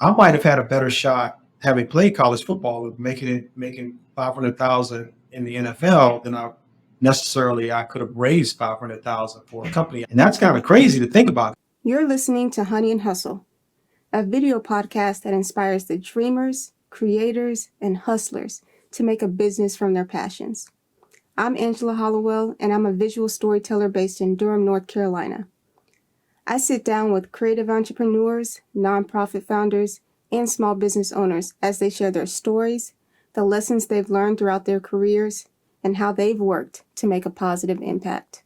I might have had a better shot having played college football of making 500,000 in the NFL than I could have raised 500,000 for a company, and that's kind of crazy to think about. You're listening to Honey and Hustle, a video podcast that inspires the dreamers, creators, and hustlers to make a business from their passions. I'm Angela Hollowell, and I'm a visual storyteller based in Durham, North Carolina. I sit down with creative entrepreneurs, nonprofit founders, and small business owners as they share their stories, the lessons they've learned throughout their careers, and how they've worked to make a positive impact.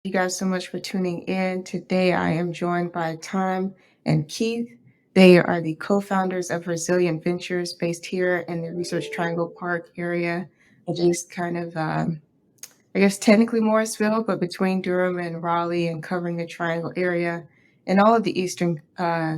You guys so much for tuning in. Today I am joined by Tom and Keith. They are the co-founders of Resilient Ventures based here in the Research Triangle Park area, just kind of, I guess technically Morrisville, but between Durham and Raleigh and covering the Triangle area and all of the Eastern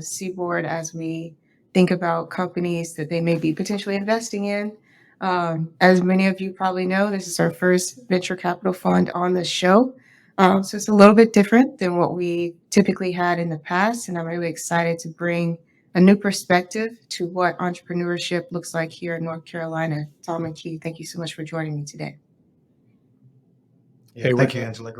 Seaboard as we think about companies that they may be potentially investing in. As many of you probably know, this is our first venture capital fund on the show. So it's a little bit different than what we typically had in the past. And I'm really excited to bring a new perspective to what entrepreneurship looks like here in North Carolina. Tom and Keith, thank you so much for joining me today. Yeah, thank you, Angela.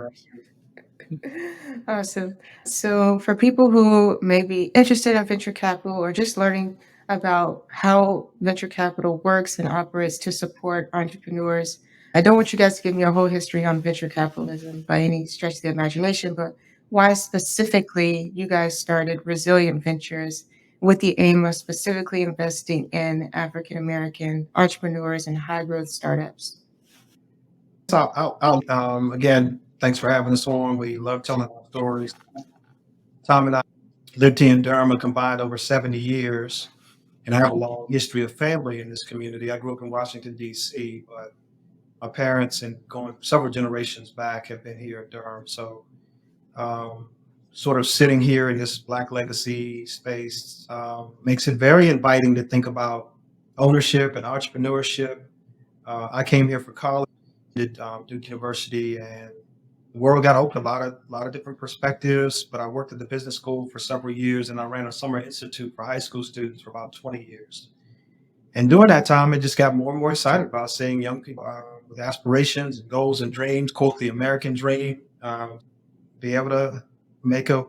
Awesome. So for people who may be interested in venture capital or just learning about how venture capital works and operates to support entrepreneurs, I don't want you guys to give me a whole history on venture capitalism by any stretch of the imagination, but why specifically you guys started Resilient Ventures with the aim of specifically investing in African American entrepreneurs and high growth startups? So again, thanks for having us on. We love telling stories. Tom and I lived here in Durham combined over 70 years, and I have a long history of family in this community. I grew up in Washington, D.C., but my parents and going several generations back have been here in Durham. So sort of sitting here in this Black legacy space makes it very inviting to think about ownership and entrepreneurship. I came here for college, did Duke University, and the world got open, a lot of different perspectives. But I worked at the business school for several years, and I ran a summer institute for high school students for about 20 years. And during that time, I just got more and more excited about seeing young people with aspirations and goals and dreams, quote the American dream, be able to make a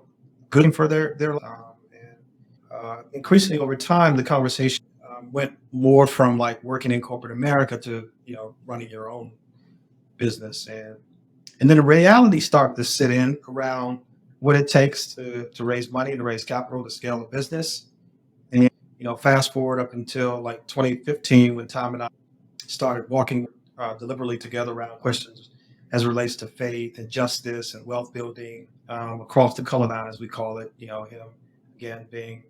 good thing for their life. Increasingly over time, the conversation went more from like working in corporate America to running your own business, and then the reality started to sit in around what it takes to raise money, to raise capital, to scale a business. And fast forward up until like 2015 when Tom and I started walking deliberately together around questions as it relates to faith and justice and wealth building across the color line, as we call it. Him again being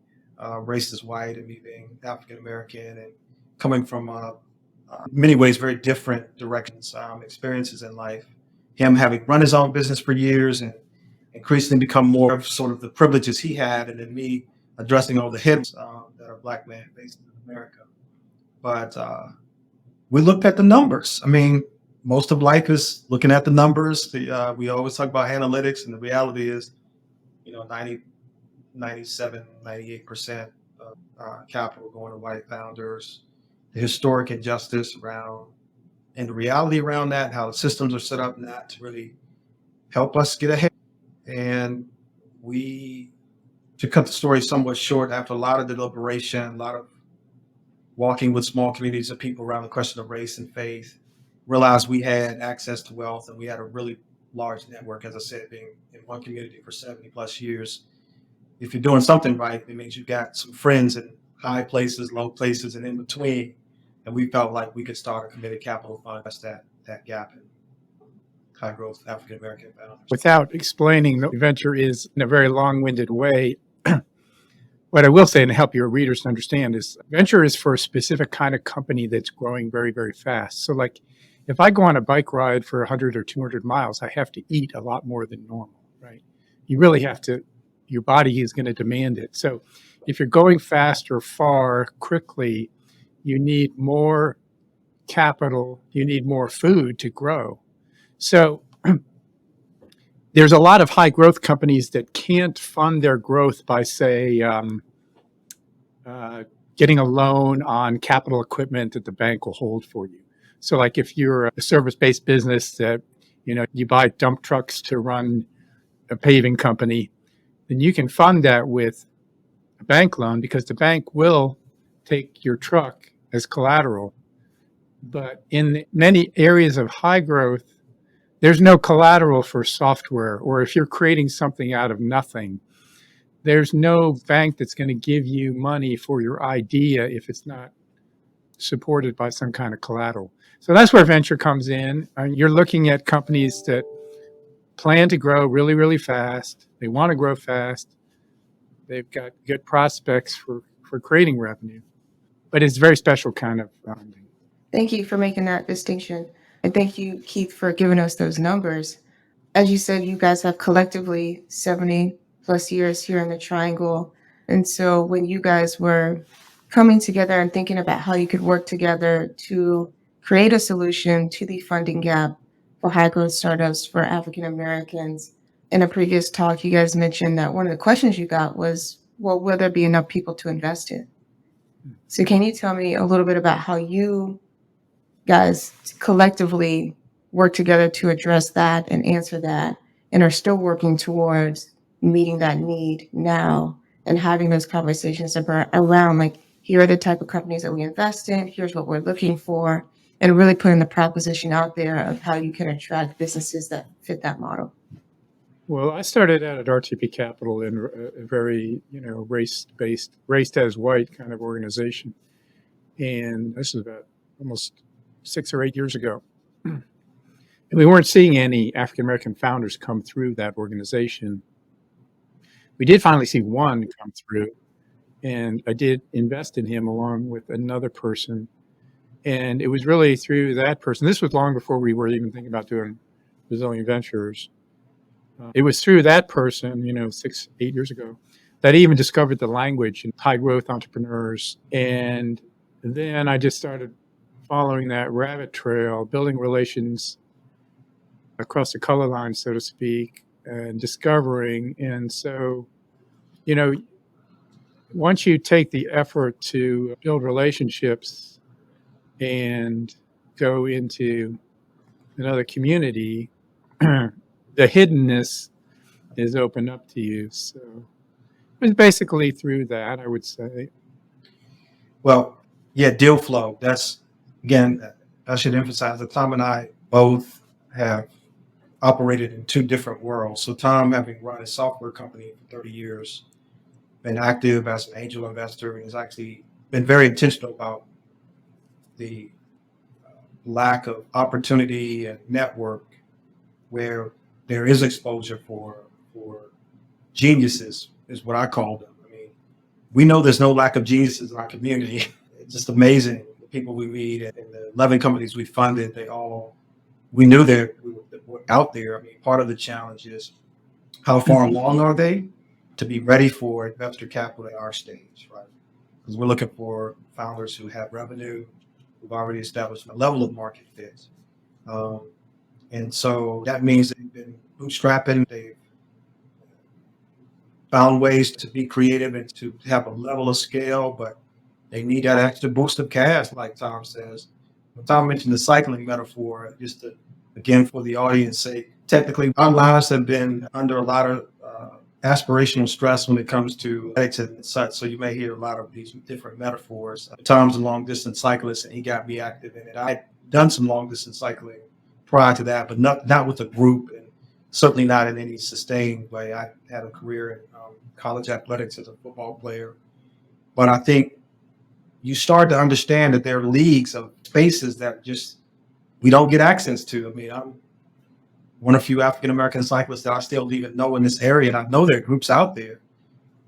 race as white and me being African American and coming from many ways very different directions, experiences in life. Him having run his own business for years and increasingly become more of sort of the privileges he had, and then me addressing all the hidden that are Black man based in America. But we looked at the numbers. I mean, most of life is looking at the numbers. We always talk about analytics, and the reality is, 90, 97, 98% of capital going to white founders, the historic injustice around, and the reality around that, how the systems are set up not to really help us get ahead. And we, to cut the story somewhat short, after a lot of deliberation, a lot of walking with small communities of people around the question of race and faith, realized we had access to wealth and we had a really large network, as I said, being in one community for 70 plus years. If you're doing something right, it means you've got some friends in high places, low places, and in between. And we felt like we could start a committed capital fund that's that gap in high growth African American founders. Without explaining the venture is in a very long-winded way, what I will say and help your readers to understand is venture is for a specific kind of company that's growing very, very fast. So like if I go on a bike ride for 100 or 200 miles, I have to eat a lot more than normal, right? You really have to, your body is going to demand it. So if you're going fast or far quickly, you need more capital, you need more food to grow. So there's a lot of high growth companies that can't fund their growth by, say, getting a loan on capital equipment that the bank will hold for you. So, like if you're a service-based business that you buy dump trucks to run a paving company, then you can fund that with a bank loan because the bank will take your truck as collateral. But in many areas of high growth, there's no collateral for software, or if you're creating something out of nothing, there's no bank that's going to give you money for your idea if it's not supported by some kind of collateral. So that's where venture comes in. You're looking at companies that plan to grow really, really fast. They want to grow fast. They've got good prospects for creating revenue, but it's a very special kind of funding. Thank you for making that distinction. And thank you, Keith, for giving us those numbers. As you said, you guys have collectively 70 plus years here in the Triangle. And so when you guys were coming together and thinking about how you could work together to create a solution to the funding gap for high growth startups for African Americans, in a previous talk, you guys mentioned that one of the questions you got was, well, will there be enough people to invest in? So can you tell me a little bit about how you guys collectively work together to address that and answer that, and are still working towards meeting that need now and having those conversations around, like, here are the type of companies that we invest in, here's what we're looking for, and really putting the proposition out there of how you can attract businesses that fit that model? Well, I started out at RTP Capital in a very, race-based, race as white kind of organization. And this is about almost 6 or 8 years ago. And we weren't seeing any African-American founders come through that organization. We did finally see one come through, and I did invest in him along with another person. And it was really through that person. This was long before we were even thinking about doing Resilient Ventures. It was through that person, 6, 8 years ago, that I even discovered the language and high growth entrepreneurs. And then I just started following that rabbit trail, building relations across the color line, so to speak, and discovering. And so, once you take the effort to build relationships and go into another community, the hiddenness is opened up to you. So it was basically through that, I would say. Well, yeah, deal flow. That's, again, I should emphasize that Tom and I both have operated in two different worlds. So Tom, having run a software company for 30 years, been active as an angel investor, and has actually been very intentional about the lack of opportunity and network where there is exposure for geniuses, is what I call them. I mean, we know there's no lack of geniuses in our community. It's just amazing, the people we meet and the 11 companies we funded, we knew they were out there. I mean, part of the challenge is how far along are they to be ready for investor capital at our stage, right? Because we're looking for founders who have revenue, who've already established a level of market fit. And so that means they've been bootstrapping, they've found ways to be creative and to have a level of scale, but they need that extra boost of cash, like Tom says. Tom mentioned the cycling metaphor, just to, again, for the audience sake. Technically, our lives have been under a lot of aspirational stress when it comes to ethics and such. So you may hear a lot of these different metaphors. Tom's a long distance cyclist, and he got me active in it. I'd done some long distance cycling prior to that, but not with a group, and certainly not in any sustained way. I had a career in college athletics as a football player, but I think you start to understand that there are leagues of spaces that just we don't get access to. I mean, I'm one of few African American cyclists that I still even know in this area, and I know there are groups out there,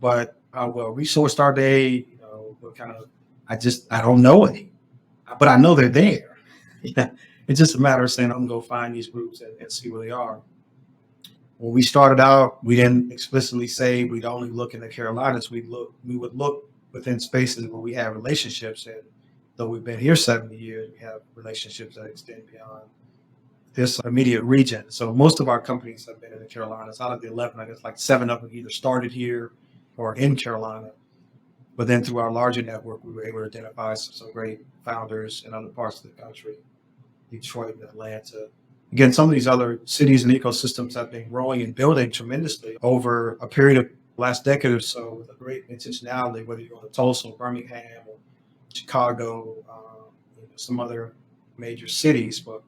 but resourced are they? What kind of? I don't know any, but I know they're there. Yeah, it's just a matter of saying I'm gonna go find these groups and see where they are. When we started out, we didn't explicitly say we'd only look in the Carolinas. We would look within spaces where we have relationships, and though we've been here 70 years, we have relationships that extend beyond this immediate region. So most of our companies have been in the Carolinas. Out of the 11, I guess like 7 of them either started here or in Carolina. But then through our larger network, we were able to identify some great founders in other parts of the country, Detroit and Atlanta. Again, some of these other cities and ecosystems have been growing and building tremendously over a period of last decade or so with a great intentionality, whether you're going to Tulsa, or Birmingham, or Chicago, some other major cities. But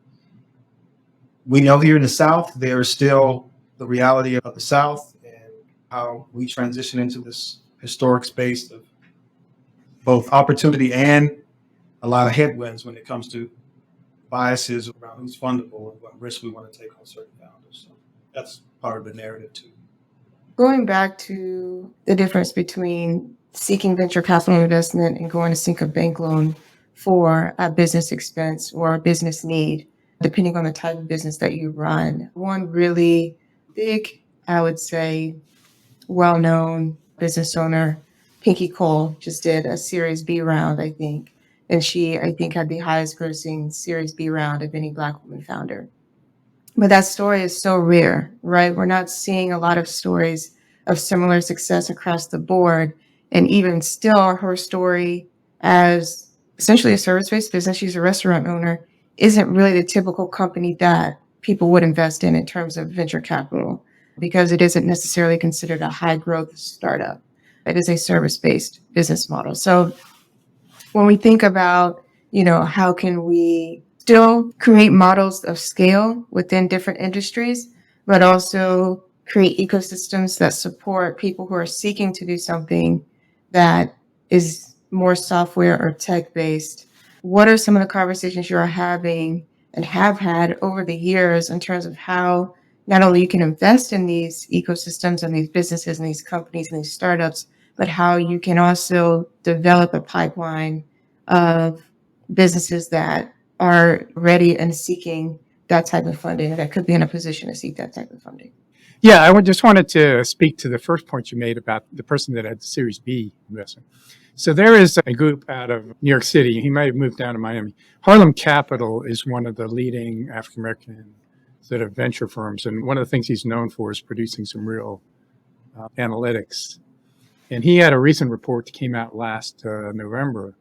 we know here in the South, there is still the reality of the South and how we transition into this historic space of both opportunity and a lot of headwinds when it comes to biases around who's fundable and what risks we want to take on certain founders. So that's part of the narrative too. Going back to the difference between seeking venture capital investment and going to seek a bank loan for a business expense or a business need, depending on the type of business that you run. One really big, I would say, well-known business owner, Pinky Cole, just did a Series B round, I think. And she, I think, had the highest grossing Series B round of any Black woman founder. But that story is so rare, right? We're not seeing a lot of stories of similar success across the board. And even still, her story as essentially a service-based business, she's a restaurant owner, isn't really the typical company that people would invest in terms of venture capital, because it isn't necessarily considered a high growth startup. It is a service-based business model. So when we think about, how can we still create models of scale within different industries, but also create ecosystems that support people who are seeking to do something that is more software or tech-based, what are some of the conversations you are having and have had over the years in terms of how not only you can invest in these ecosystems and these businesses and these companies and these startups, but how you can also develop a pipeline of businesses that are ready and seeking that type of funding, that could be in a position to seek that type of funding? Yeah, just wanted to speak to the first point you made about the person that had the Series B investment. So there is a group out of New York City. He might have moved down to Miami. Harlem Capital is one of the leading African-American sort of venture firms. And one of the things he's known for is producing some real analytics. And he had a recent report that came out last November.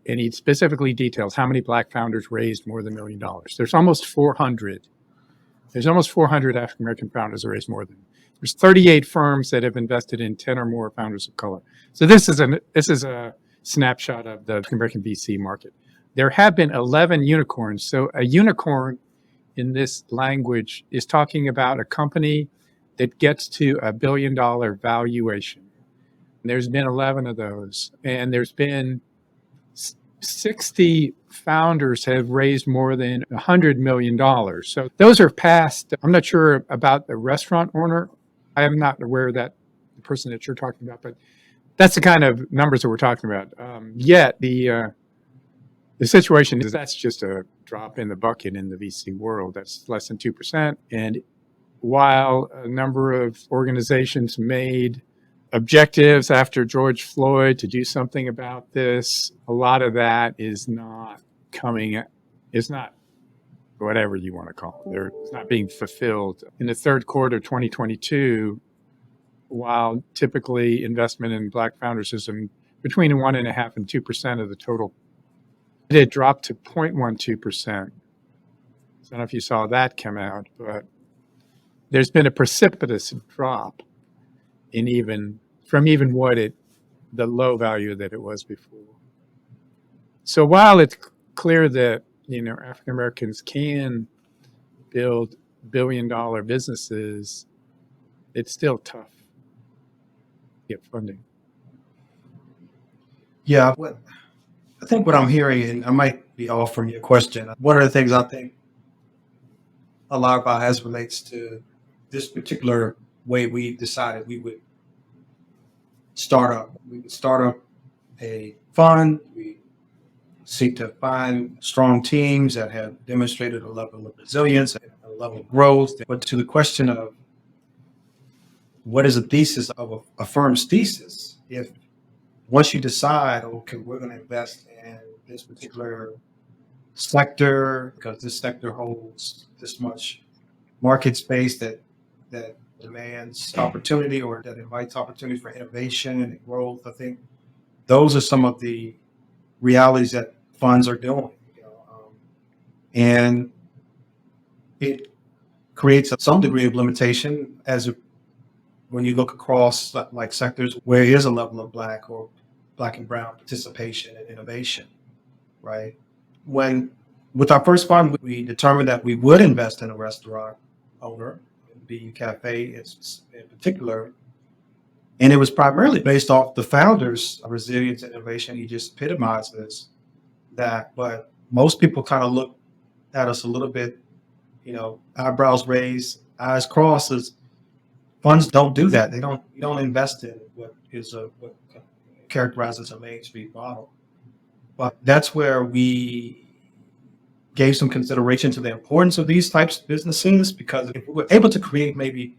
And he specifically details how many Black founders raised more than $1 million. There's almost 400. There's almost 400 African-American founders that raised more than. There's 38 firms that have invested in 10 or more founders of color. So this is a snapshot of the African-American VC market. There have been 11 unicorns. So a unicorn in this language is talking about a company that gets to $1 billion valuation. And there's been 11 of those, and there's been 60 founders have raised more than $100 million. So those are past. I'm not sure about the restaurant owner. I am not aware of that, the person that you're talking about, but that's the kind of numbers that we're talking about. Yet the situation is that's just a drop in the bucket in the VC world. That's less than 2%. And while a number of organizations made objectives after George Floyd to do something about this, a lot of that is not coming, it's not whatever you want to call it. It's not being fulfilled. In the third quarter 2022, while typically investment in Black founders is between 1.5% and 2% of the total, it had dropped to 0.12%. So I don't know if you saw that come out, but there's been a precipitous drop in the low value that it was before. So while it's clear that African Americans can build billion-dollar businesses, it's still tough to get funding. Yeah, I think what I'm hearing, and I might be off from your question, one of the things I think a lot about as relates to this particular way we decided we would start up. We would start up a fund. We seek to find strong teams that have demonstrated a level of resilience and a level of growth. But to the question of what is a thesis of a firm's thesis, if once you decide, okay, we're going to invest in this particular sector because this sector holds this much market space that demands opportunity or that invites opportunities for innovation and growth. I think those are some of the realities that funds are doing, and it creates some degree of limitation when you look across like sectors where there is a level of black or black and brown participation and innovation, right? When with our first fund, we determined that we would invest in a restaurant owner, BU Cafe in particular, and it was primarily based off the founders' resilience and innovation. He just epitomizes that, but most people kind of look at us a little bit, eyebrows raised, eyes crossed. As funds don't do that. You don't invest in what characterizes a Main Street model. But that's where we gave some consideration to the importance of these types of businesses, because if we were able to create maybe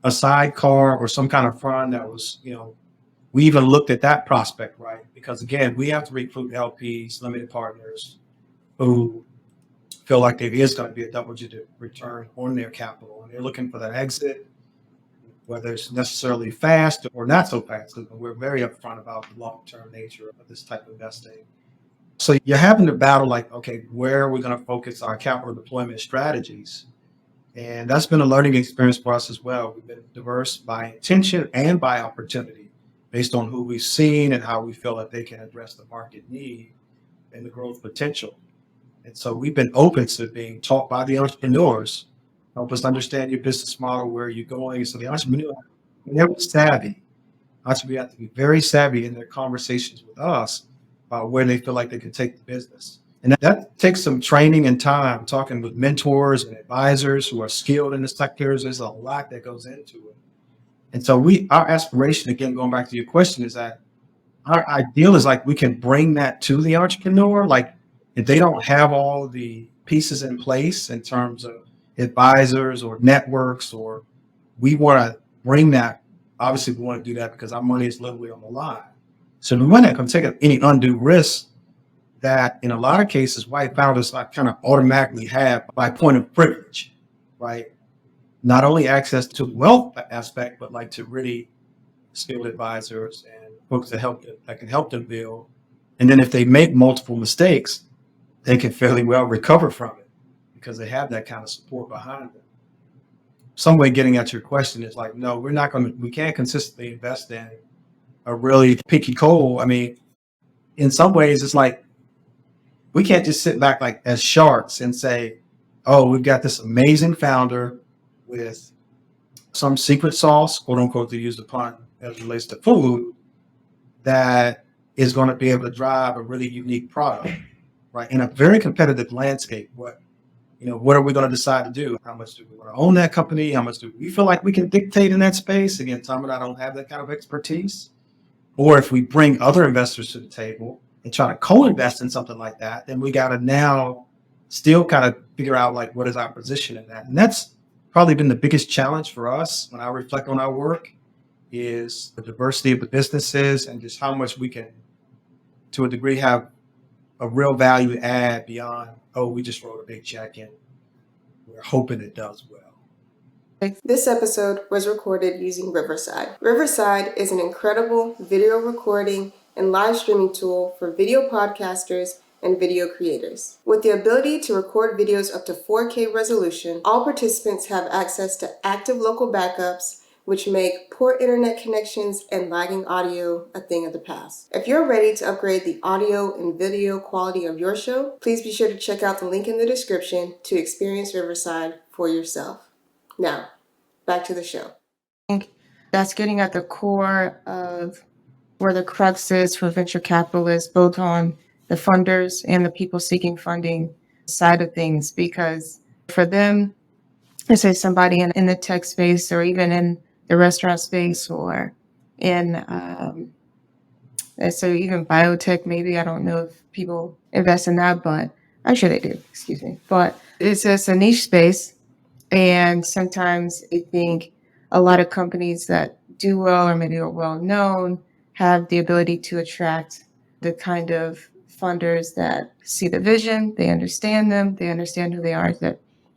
a sidecar or some kind of fund that was, we even looked at that prospect, right? Because again, we have to recruit LPs, limited partners, who feel like there is going to be a double-digit return on their capital, and they're looking for that exit, whether it's necessarily fast or not so fast. Because we're very upfront about the long-term nature of this type of investing. So you're having to battle like, okay, where are we going to focus our capital deployment strategies? And that's been a learning experience for us as well. We've been diverse by intention and by opportunity based on who we've seen and how we feel that they can address the market need and the growth potential. And so we've been open to being taught by the entrepreneurs, help us understand your business model, where you're going. So the entrepreneur, they're savvy. Entrepreneurs have to be very savvy in their conversations with us about where they feel like they can take the business. And that takes some training and time, talking with mentors and advisors who are skilled in the sectors. There's a lot that goes into it. And so our aspiration, again, going back to your question, is that our ideal is like we can bring that to the entrepreneur. Like if they don't have all the pieces in place in terms of advisors or networks, or we want to bring that. Obviously, we want to do that because our money is literally on the line. So we want to take any undue risk that in a lot of cases white founders like kind of automatically have by point of privilege, right? Not only access to the wealth aspect, but like to really skilled advisors and folks that can help them build. And then if they make multiple mistakes, they can fairly well recover from it because they have that kind of support behind them. Some way getting at your question is like, no, we can't consistently invest in a really picky coal. I mean, in some ways it's like, we can't just sit back like as sharks and say, oh, we've got this amazing founder with some secret sauce, quote unquote, to use the pun as it relates to food, that is going to be able to drive a really unique product, right? In a very competitive landscape, what are we going to decide to do? How much do we want to own that company? How much do we feel like we can dictate in that space? Again, Tom and I don't have that kind of expertise. Or if we bring other investors to the table and try to co-invest in something like that, then we got to now still kind of figure out like what is our position in that. And that's probably been the biggest challenge for us when I reflect on our work, is the diversity of the businesses and just how much we can, to a degree, have a real value add beyond, oh, we just wrote a big check and we're hoping it does well. This episode was recorded using Riverside. Riverside is an incredible video recording and live streaming tool for video podcasters and video creators. With the ability to record videos up to 4K resolution, all participants have access to active local backups, which make poor internet connections and lagging audio a thing of the past. If you're ready to upgrade the audio and video quality of your show, please be sure to check out the link in the description to experience Riverside for yourself. Now, back to the show. I think that's getting at the core of where the crux is for venture capitalists, both on the funders and the people seeking funding side of things. Because for them, let's say somebody in the tech space or even in the restaurant space or in, let's say even biotech, maybe, I don't know if people invest in that, but I'm sure they do, excuse me. But it's just a niche space. And sometimes I think a lot of companies that do well or maybe are well known have the ability to attract the kind of funders that see the vision, they understand them, they understand who they are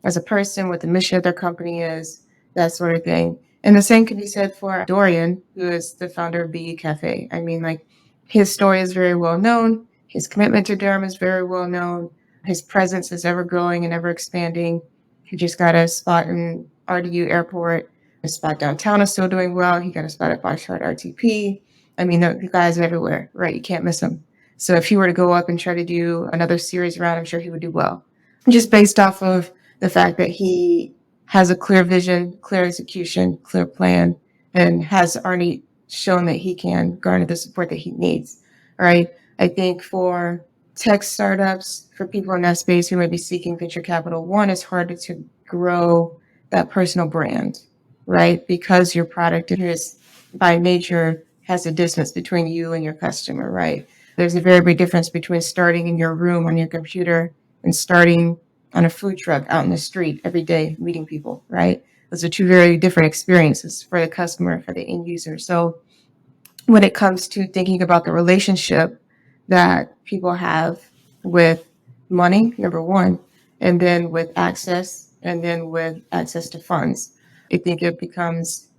as a person, what the mission of their company is, that sort of thing. And the same can be said for Dorian, who is the founder of BE Cafe. I mean, like, his story is very well known. His commitment to Durham is very well known. His presence is ever growing and ever expanding. He just got a spot in RDU Airport. His spot downtown is still doing well. He got a spot at Boxyard RTP. I mean, the guy's everywhere, right? You can't miss him. So if he were to go up and try to do another series round, I'm sure he would do well. Just based off of the fact that he has a clear vision, clear execution, clear plan, and has already shown that he can garner the support that he needs, right? I think for tech startups, for people in that space who may be seeking venture capital, one, it's harder to grow that personal brand, right? Because your product is by nature has a distance between you and your customer, right? There's a very big difference between starting in your room on your computer and starting on a food truck out in the street every day meeting people, right? Those are two very different experiences for the customer, for the end user. So when it comes to thinking about the relationship that people have with money, number one, and then with access, and then with access to funds, I think it becomes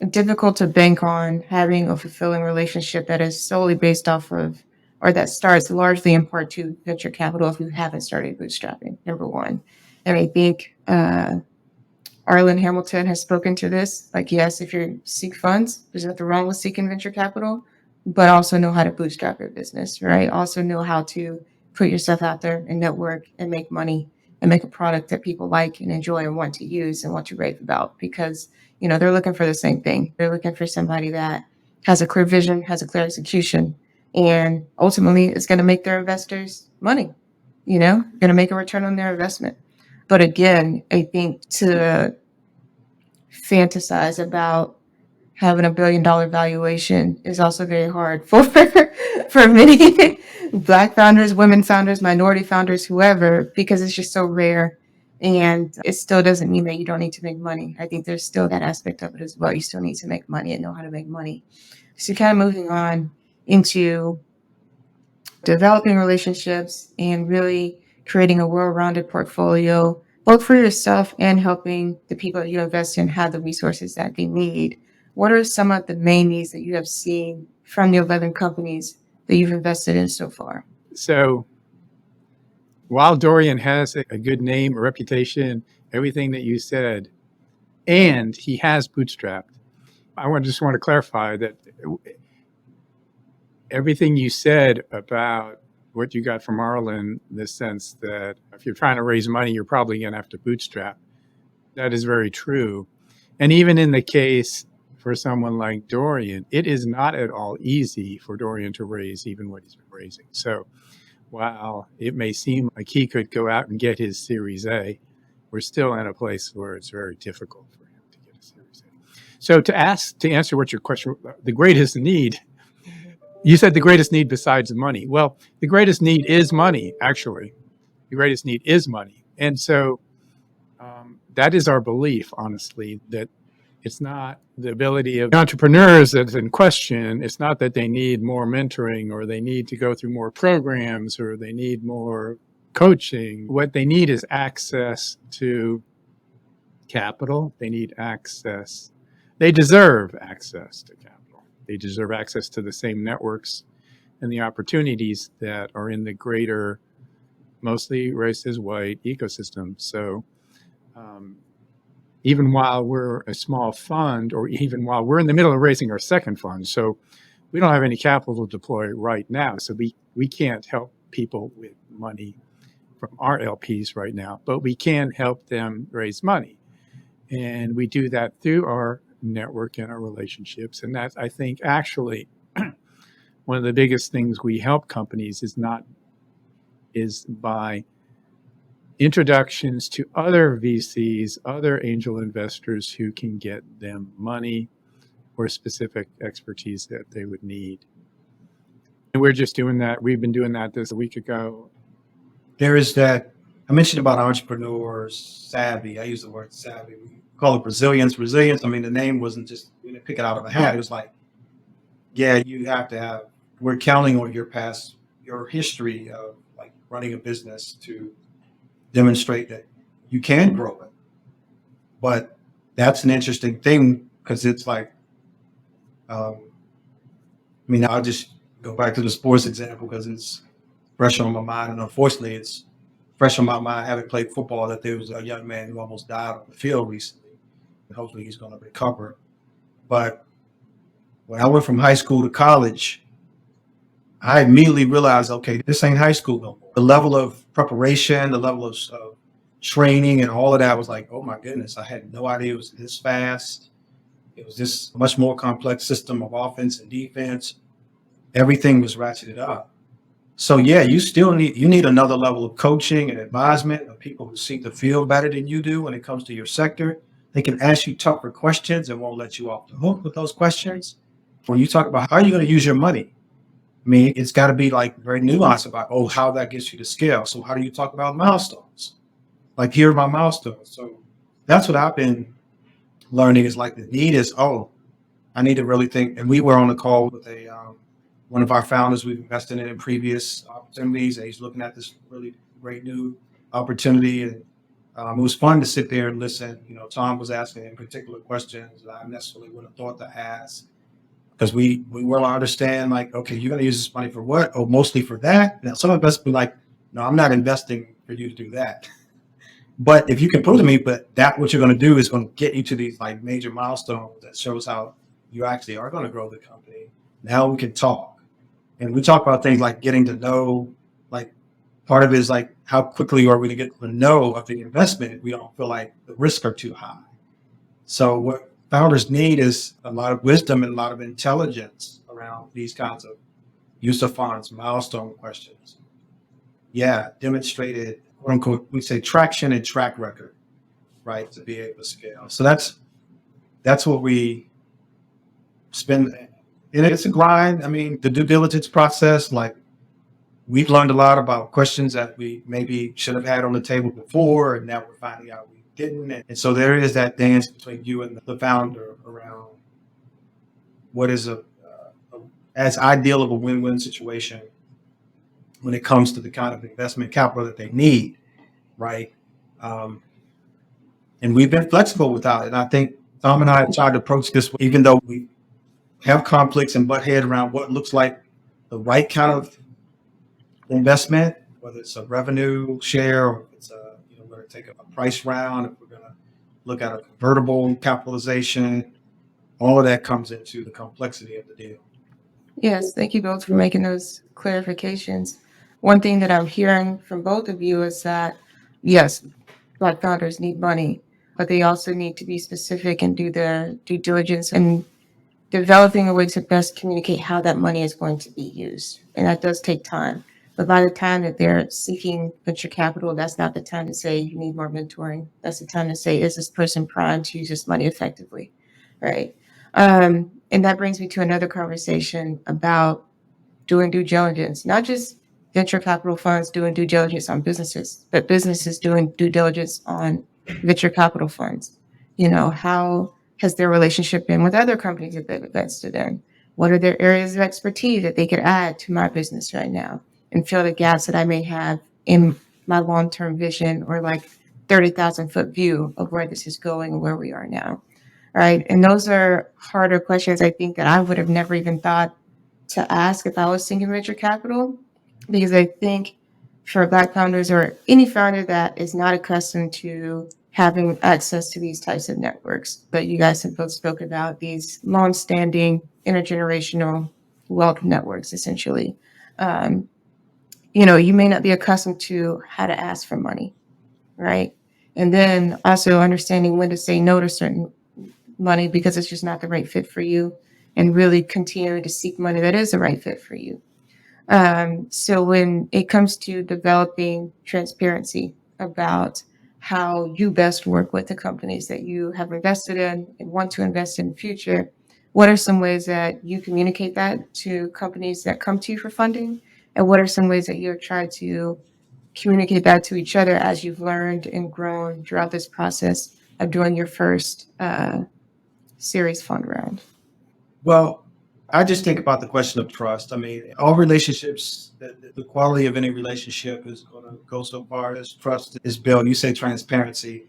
difficult to bank on having a fulfilling relationship that is solely based off of, or that starts largely in part to venture capital if you haven't started bootstrapping, number one. And I think Arlen Hamilton has spoken to this. Like, yes, if you seek funds, there's nothing wrong with seeking venture capital, but also know how to bootstrap your business, right? Also know how to put yourself out there and network and make money and make a product that people like and enjoy and want to use and want to rave about, because, you know, they're looking for the same thing. They're looking for somebody that has a clear vision, has a clear execution, and ultimately is going to make their investors money, you know, going to make a return on their investment. But again, I think to fantasize about having $1 billion valuation is also very hard for many Black founders, women founders, minority founders, whoever, because it's just so rare. And it still doesn't mean that you don't need to make money. I think there's still that aspect of it as well. You still need to make money and know how to make money. So kind of moving on into developing relationships and really creating a well-rounded portfolio, both for yourself and helping the people that you invest in have the resources that they need. What are some of the main needs that you have seen from the 11 companies that you've invested in so far? So while Dorian has a good name, a reputation, everything that you said, and he has bootstrapped, I just want to clarify that everything you said about what you got from Arlen, in the sense that if you're trying to raise money, you're probably going to have to bootstrap. That is very true. And even in the case for someone like Dorian, it is not at all easy for Dorian to raise even what he's been raising. So while it may seem like he could go out and get his Series A, we're still in a place where it's very difficult for him to get a Series A. So to answer what your question, the greatest need, you said the greatest need besides money. Well, the greatest need is money, actually. The greatest need is money. And so that is our belief, honestly, that it's not the ability of entrepreneurs that's in question. It's not that they need more mentoring or they need to go through more programs or they need more coaching. What they need is access to capital. They need access. They deserve access to capital. They deserve access to the same networks and the opportunities that are in the greater, mostly race is white ecosystem. So even while we're a small fund, or even while we're in the middle of raising our second fund, so we don't have any capital to deploy right now. So we can't help people with money from our LPs right now, but we can help them raise money. And we do that through our network and our relationships. And that's, I think, actually one of the biggest things we help companies is by introductions to other VCs, other angel investors who can get them money or specific expertise that they would need. And we're just doing that. We've been doing that this a week ago. There is that, I mentioned about entrepreneurs, savvy. I use the word savvy. We call it resilience. Resilience, I mean, the name wasn't just, we didn't pick it out of a hat. It was like, yeah, you have to have we're counting on your history of like running a business to demonstrate that you can grow it. But that's an interesting thing because it's like, I mean, I'll just go back to the sports example because it's fresh on my mind. And unfortunately, it's fresh on my mind, having played football, that there was a young man who almost died on the field recently. And hopefully he's going to recover. But when I went from high school to college, I immediately realized, okay, this ain't high school no more. The level of preparation, the level of training and all of that was like, oh my goodness, I had no idea it was this fast. It was this much more complex system of offense and defense. Everything was ratcheted up. So yeah, you need another level of coaching and advisement of people who see the field better than you do when it comes to your sector. They can ask you tougher questions and won't let you off the hook with those questions. When you talk about how are you going to use your money, I mean, it's got to be like very nuanced about, oh, how that gets you to scale. So how do you talk about milestones? Like, here are my milestones. So that's what I've been learning is like the need is, oh, I need to really think. And we were on a call with one of our founders we've invested in previous opportunities, and he's looking at this really great new opportunity. And it was fun to sit there and listen. You know, Tom was asking in particular questions that I necessarily would have thought to ask, because we will understand, like, okay, you're going to use this money for what? Oh, mostly for that. Now, some of us be like, no, I'm not investing for you to do that. But if you can prove to me, but that what you're going to do is going to get you to these like major milestones that shows how you actually are going to grow the company. Now we can talk, and we talk about things like getting to know. Like, part of it is like, how quickly are we to get to know of the investment? We don't feel like the risks are too high. So what founders need is a lot of wisdom and a lot of intelligence around these kinds of use of funds, milestone questions. Yeah, demonstrated, quote unquote, we say traction and track record, right, to be able to scale. So that's what we spend. And it's a grind. I mean, the due diligence process, like, we've learned a lot about questions that we maybe should have had on the table before, and now we're finding out we didn't. And so there is that dance between you and the founder around what is as ideal of a win-win situation when it comes to the kind of investment capital that they need, right? And we've been flexible without it. And I think Tom and I have tried to approach this, even though we have conflicts and butt head around what looks like the right kind of investment, whether it's a revenue share or if it's we're going to take a price round, if we're going to look at a convertible capitalization. All of that comes into the complexity of the deal. Yes, thank you both for making those clarifications. One thing that I'm hearing from both of you is that, yes, Black founders need money, but they also need to be specific and do their due diligence and developing a way to best communicate how that money is going to be used. And that does take time. But by the time that they're seeking venture capital, that's not the time to say you need more mentoring. That's the time to say, is this person primed to use this money effectively, right? And that brings me to another conversation about doing due diligence, not just venture capital funds doing due diligence on businesses, but businesses doing due diligence on venture capital funds. You know, how has their relationship been with other companies that they've invested in? What are their areas of expertise that they could add to my business right now and fill the gaps that I may have in my long-term vision or like 30,000 foot view of where this is going and where we are now, right? And those are harder questions, I think, that I would have never even thought to ask if I was thinking venture capital, because I think for Black founders or any founder that is not accustomed to having access to these types of networks, but you guys have both spoken about these long-standing intergenerational wealth networks, essentially. You may not be accustomed to how to ask for money, right? And then also understanding when to say no to certain money because it's just not the right fit for you, and really continuing to seek money that is the right fit for you. So when it comes to developing transparency about how you best work with the companies that you have invested in and want to invest in the future, what are some ways that you communicate that to companies that come to you for funding? And what are some ways that you've tried to communicate that to each other as you've learned and grown throughout this process of doing your first series fund round? Well, I just think about the question of trust. I mean, all relationships, the quality of any relationship is going to go so far as trust is built. You say transparency.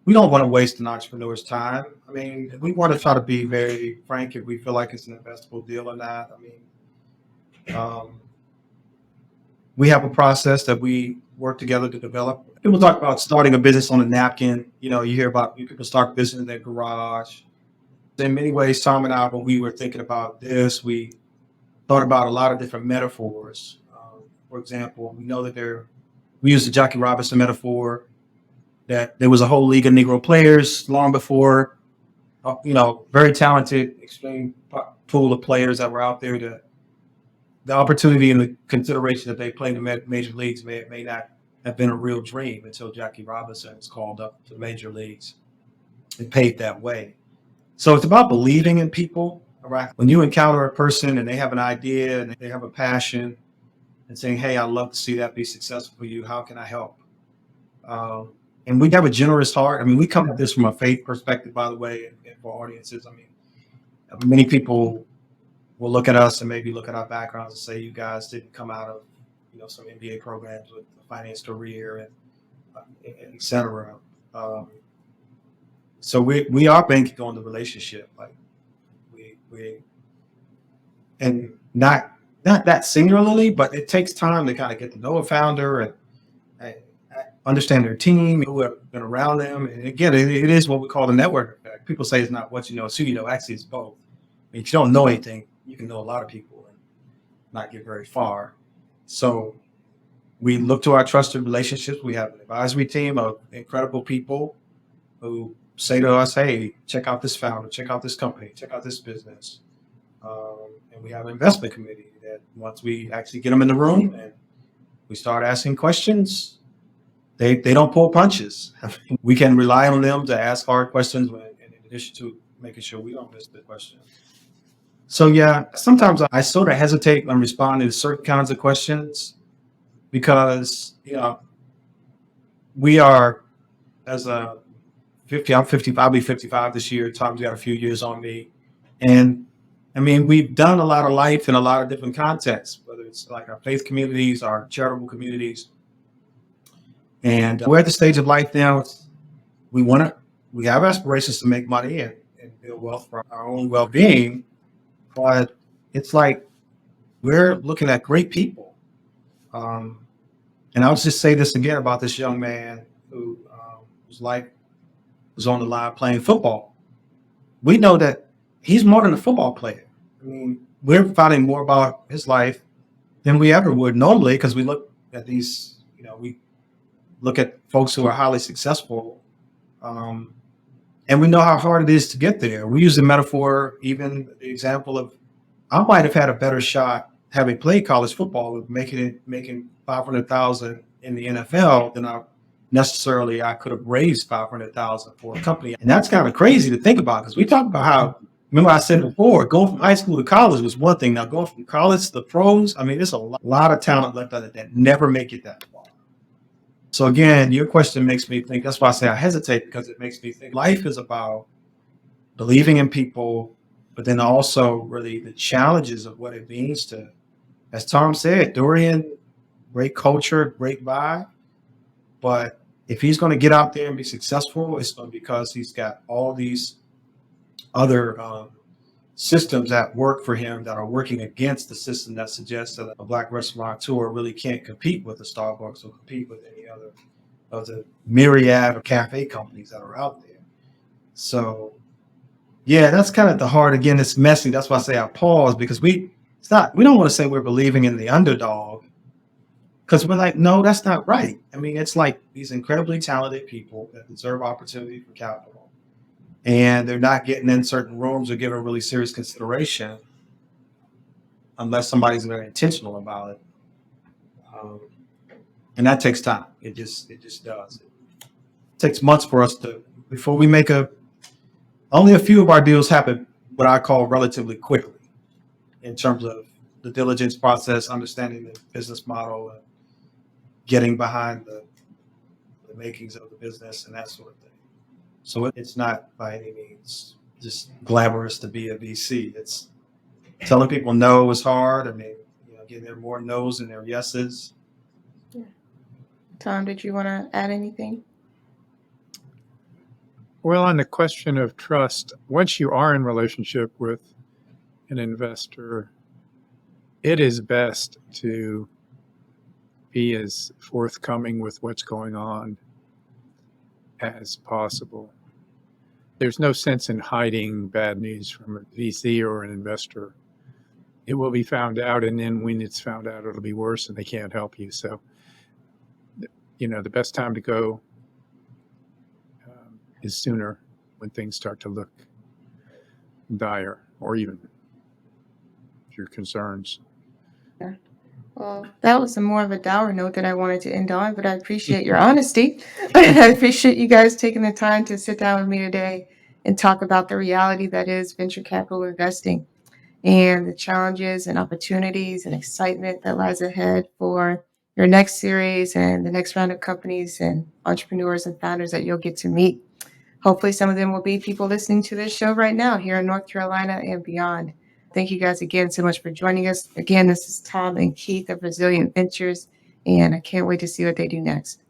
We don't want to waste an entrepreneur's time. I mean, we want to try to be very frank if we feel like it's an investable deal or not. I mean, we have a process that we work together to develop. People talk about starting a business on a napkin. You know, you hear about people start business in their garage. In many ways, Tom and I, when we were thinking about this, we thought about a lot of different metaphors. For example, we know that we use the Jackie Robinson metaphor, that there was a whole league of Negro players long before, very talented, extreme pool of players that were out there. The opportunity and the consideration that they played in the major leagues may not have been a real dream until Jackie Robinson was called up to the major leagues and paid that way. So it's about believing in people, right? When you encounter a person and they have an idea and they have a passion and saying, hey, I'd love to see that be successful for you. How can I help? And we have a generous heart. I mean, we come at this from a faith perspective, by the way, and for audiences. I mean, many people will look at us and maybe look at our backgrounds and say, you guys didn't come out of, some MBA programs with a finance career and et cetera. So we are banking on the relationship, like we and not that singularly, but it takes time to kind of get to know a founder and understand their team, who have been around them. And again, it is what we call the network effect. People say it's not what you know, it's who you know. Actually, it's both. I mean, if you don't know anything, you can know a lot of people and not get very far. So we look to our trusted relationships. We have an advisory team of incredible people who say to us, hey, check out this founder, check out this company, check out this business. And we have an investment committee that once we actually get them in the room and we start asking questions, they don't pull punches. I mean, we can rely on them to ask hard questions in addition to making sure we don't miss the question. So yeah, sometimes I sort of hesitate when responding to certain kinds of questions because, we are, as a 50, I'm 50, I'll be 55 this year. Tom's got a few years on me. And I mean, we've done a lot of life in a lot of different contexts, whether it's like our faith communities, our charitable communities. And we're at the stage of life now. We have aspirations to make money and build wealth for our own well-being. But it's like, we're looking at great people. And I'll just say this again about this young man who was on the line playing football. We know that he's more than a football player. I mean, we're finding more about his life than we ever would normally because we look at these, we look at folks who are highly successful, and we know how hard it is to get there. We use the metaphor, even the example of, I might have had a better shot having played college football of making $500,000 in the NFL than I could have raised $500,000 for a company. And that's kind of crazy to think about because we talk about how, remember I said before, going from high school to college was one thing. Now going from college to the pros, I mean, there's a lot of talent left out of that never make it that far. So again, your question makes me think, that's why I say I hesitate, because it makes me think life is about believing in people, but then also really the challenges of what it means to, as Tom said, Dorian, great culture, great vibe. But if he's going to get out there and be successful, it's going to be because he's got all these other systems that work for him that are working against the system that suggests that a Black restaurateur really can't compete with a Starbucks or compete with any other of the myriad of cafe companies that are out there. So yeah, that's kind of the heart. Again, it's messy. That's why I say I pause, because we don't want to say we're believing in the underdog, because we're like, no, that's not right. I mean, it's like these incredibly talented people that deserve opportunity for capital, and they're not getting in certain rooms or given really serious consideration unless somebody's very intentional about it. And that takes time. It just does. It takes months for us before we make only a few of our deals happen, what I call relatively quickly, in terms of the diligence process, understanding the business model, and getting behind the makings of the business and that sort of thing. So it's not by any means just glamorous to be a VC. telling people no is hard. I mean, getting there more no's than there yeses. Tom, did you want to add anything? Well, on the question of trust, once you are in relationship with an investor, it is best to be as forthcoming with what's going on as possible. There's no sense in hiding bad news from a VC or an investor. It will be found out, and then when it's found out, it'll be worse and they can't help you. So, the best time to go is sooner, when things start to look dire, or even your concerns. Well, that was more of a dour note that I wanted to end on, but I appreciate your honesty. I appreciate you guys taking the time to sit down with me today and talk about the reality that is venture capital investing and the challenges and opportunities and excitement that lies ahead for your next series and the next round of companies and entrepreneurs and founders that you'll get to meet. Hopefully, some of them will be people listening to this show right now here in North Carolina and beyond. Thank you guys again so much for joining us. Again, this is Tom and Keith of Resilient Ventures, and I can't wait to see what they do next.